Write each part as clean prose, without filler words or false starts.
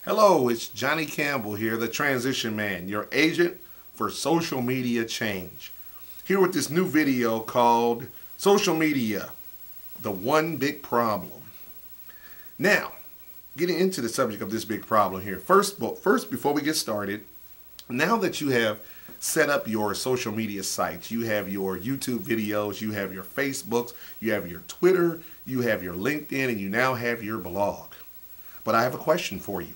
Hello, it's Johnny Campbell here, the Transition Man, your agent for social media change. Here with this new video called Social Media, the One Big Problem. Now, getting into the subject of this big problem here. First, before we get started, now that you have set up your social media sites, you have your YouTube videos, you have your Facebooks, you have your Twitter, you have your LinkedIn, and you now have your blog. But I have a question for you.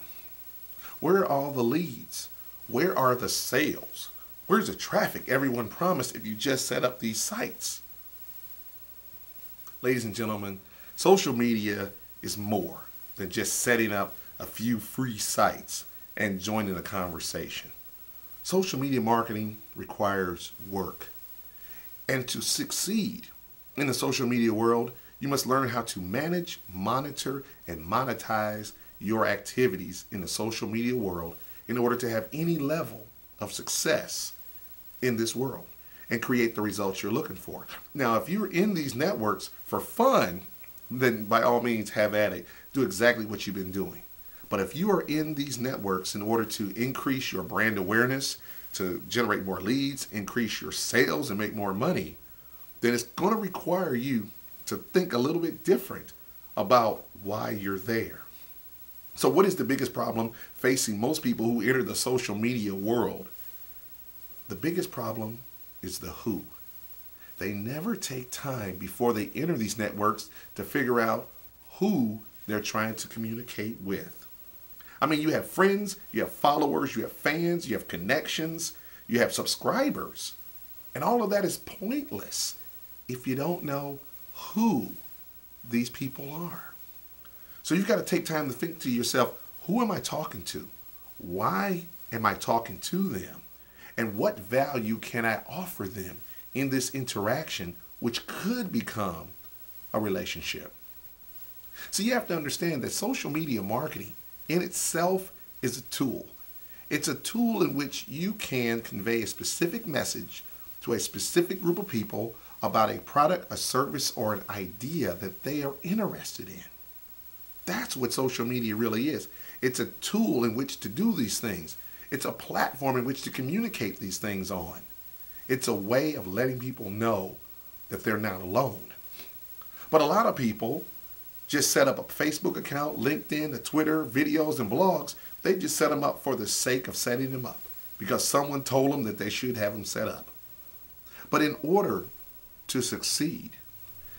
Where are all the leads? Where are the sales? Where's the traffic everyone promised if you just set up these sites? Ladies and gentlemen, social media is more than just setting up a few free sites and joining a conversation. Social media marketing requires work. And to succeed in the social media world, you must learn how to manage, monitor, and monetize your activities in the social media world in order to have any level of success in this world and create the results you're looking for. Now, if you're in these networks for fun, then by all means have at it. Do exactly what you've been doing. But if you are in these networks in order to increase your brand awareness, to generate more leads, increase your sales, and make more money, then it's going to require you to think a little bit different about why you're there. So what is the biggest problem facing most people who enter the social media world? The biggest problem is the who. They never take time before they enter these networks to figure out who they're trying to communicate with. I mean, you have friends, you have followers, you have fans, you have connections, you have subscribers. And all of that is pointless if you don't know who these people are. So you've got to take time to think to yourself, who am I talking to? Why am I talking to them? And what value can I offer them in this interaction, which could become a relationship? So you have to understand that social media marketing in itself is a tool. It's a tool in which you can convey a specific message to a specific group of people about a product, a service, or an idea that they are interested in. That's what social media really is. It's a tool in which to do these things. It's a platform in which to communicate these things on. It's a way of letting people know that they're not alone. But a lot of people just set up a Facebook account, LinkedIn, a Twitter, videos, and blogs. They just set them up for the sake of setting them up because someone told them that they should have them set up. But in order to succeed,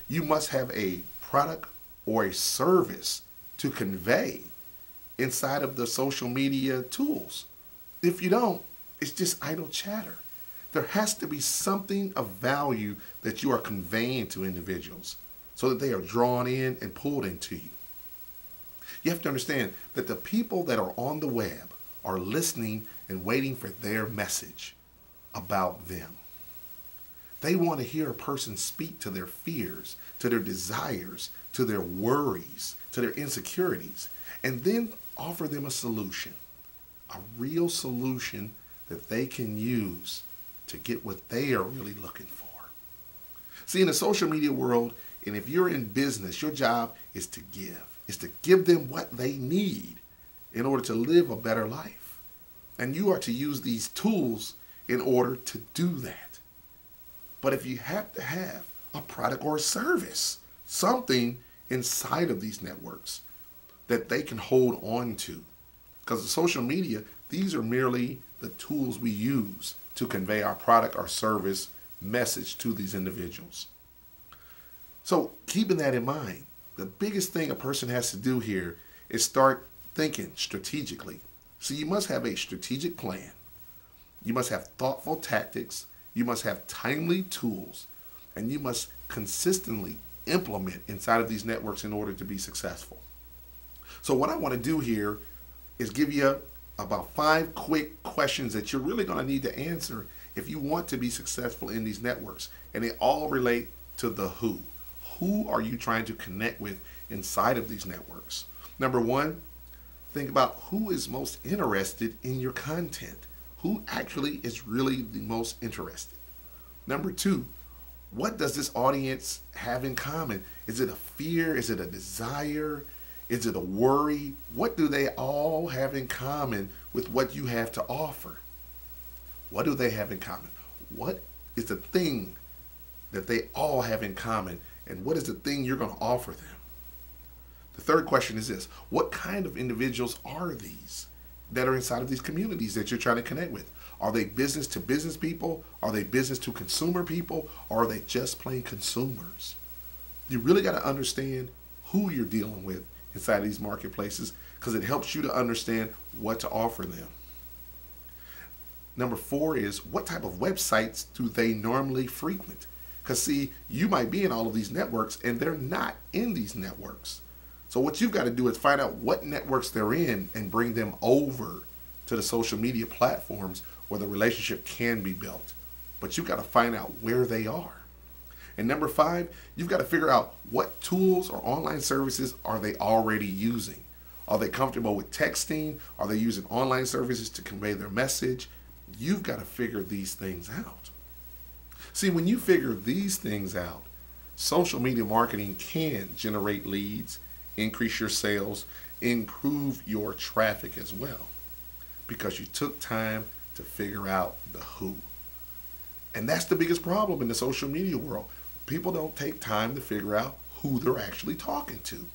you must have a product or a service to convey inside of the social media tools. If you don't, it's just idle chatter. There has to be something of value that you are conveying to individuals so that they are drawn in and pulled into you. You have to understand that the people that are on the web are listening and waiting for their message about them. They want to hear a person speak to their fears, to their desires, to their worries, to their insecurities, and then offer them a solution, a real solution that they can use to get what they are really looking for. See, in the social media world, and if you're in business, your job is to give them what they need in order to live a better life. And you are to use these tools in order to do that. But if you have to have a product or a service, something inside of these networks that they can hold on to. Because the social media, these are merely the tools we use to convey our product or service message to these individuals. So keeping that in mind, the biggest thing a person has to do here is start thinking strategically. So you must have a strategic plan. You must have thoughtful tactics. You must have timely tools. And you must consistently implement inside of these networks in order to be successful. So what I want to do here is give you about 5 quick questions that you're really going to need to answer if you want to be successful in these networks. And they all relate to the who. Who are you trying to connect with inside of these networks? Number 1, think about who is most interested in your content. Who actually is really the most interested? Number 2, what does this audience have in common? Is it a fear? Is it a desire? Is it a worry? What do they all have in common with what you have to offer? What do they have in common? What is the thing that they all have in common, and what is the thing you're going to offer them? The third question is this: what kind of individuals are these that are inside of these communities that you're trying to connect with? Are they business to business people? Are they business to consumer people? Or are they just plain consumers? You really got to understand who you're dealing with inside of these marketplaces, because it helps you to understand what to offer them. Number 4 is, what type of websites do they normally frequent? Because see, you might be in all of these networks and they're not in these networks. So what you've got to do is find out what networks they're in and bring them over to the social media platforms where the relationship can be built. But you've got to find out where they are. And number 5, you've got to figure out what tools or online services are they already using. Are they comfortable with texting? Are they using online services to convey their message? You've got to figure these things out. See, when you figure these things out, social media marketing can generate leads, increase your sales, improve your traffic as well, because you took time to figure out the who. And that's the biggest problem in the social media world. People don't take time to figure out who they're actually talking to.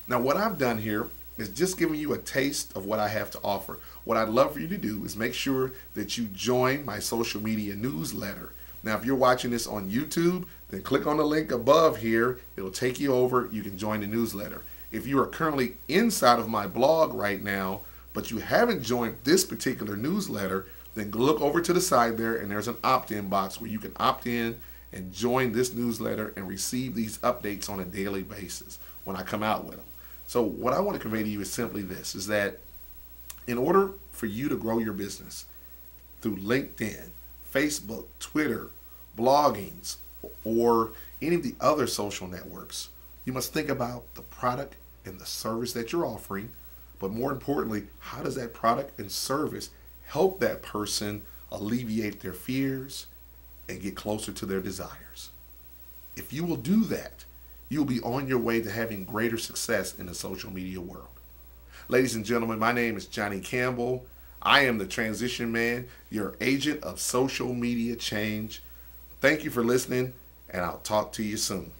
Now, what I've done here is just giving you a taste of what I have to offer. What I'd love for you to do is make sure that you join my social media newsletter. Now, if you're watching this on YouTube, then click on the link above here. It'll take you over. You can join the newsletter. If you are currently inside of my blog right now, but you haven't joined this particular newsletter, then look over to the side there, and there's an opt-in box where you can opt in and join this newsletter and receive these updates on a daily basis when I come out with them. So what I want to convey to you is simply this, is that in order for you to grow your business through LinkedIn, Facebook, Twitter, bloggings, or any of the other social networks, you must think about the product and the service that you're offering, but more importantly, how does that product and service help that person alleviate their fears and get closer to their desires? If you will do that, you'll be on your way to having greater success in the social media world. Ladies and gentlemen, my name is Johnny Campbell. I am the Transition Man, your agent of social media change. Thank you for listening, and I'll talk to you soon.